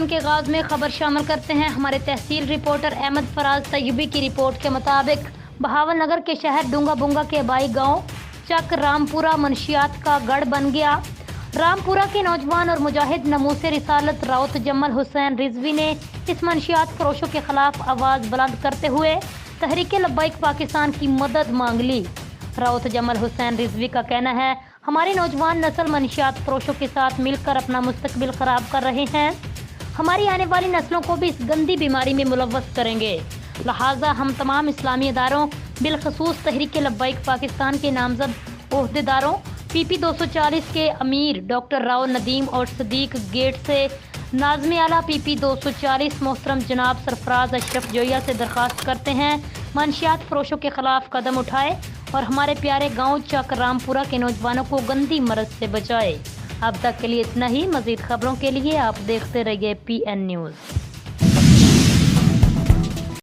Bulletin کے آغاز میں خبر شامل کرتے ہیں۔ ہمارے تحصیل رپورٹر احمد فراز طیبی کی رپورٹ کے مطابق بہاول نگر کے شہر ڈونگا بونگا کے آبائی گاؤں چک رامپورہ منشیات کا گڑھ بن گیا۔ رامپورہ کے نوجوان اور مجاہد ناموس رسالت راؤت جمل حسین رضوی نے اس منشیات فروشوں کے خلاف آواز بلند کرتے ہوئے تحریک لبیک پاکستان کی مدد مانگ لی۔ راؤت جمل حسین رضوی کا کہنا ہے، ہمارے نوجوان نسل منشیات فروشوں کے ساتھ مل کر اپنا مستقبل خراب کر رہے ہیں، ہماری آنے والی نسلوں کو بھی اس گندی بیماری میں ملوث کریں گے، لہٰذا ہم تمام اسلامی اداروں بالخصوص تحریک لبیک پاکستان کے نامزد عہدیداروں PP 240 کے امیر ڈاکٹر راؤ ندیم اور صدیق گیٹ سے ناظم اعلیٰ PP 240 محترم جناب سرفراز اشرف جویہ سے درخواست کرتے ہیں منشیات فروشوں کے خلاف قدم اٹھائے اور ہمارے پیارے گاؤں چک رامپورہ کے نوجوانوں کو گندی مرض سے بچائے۔ اب تک کے لیے اتنا ہی، مزید خبروں کے لیے آپ دیکھتے رہیے PN نیوز۔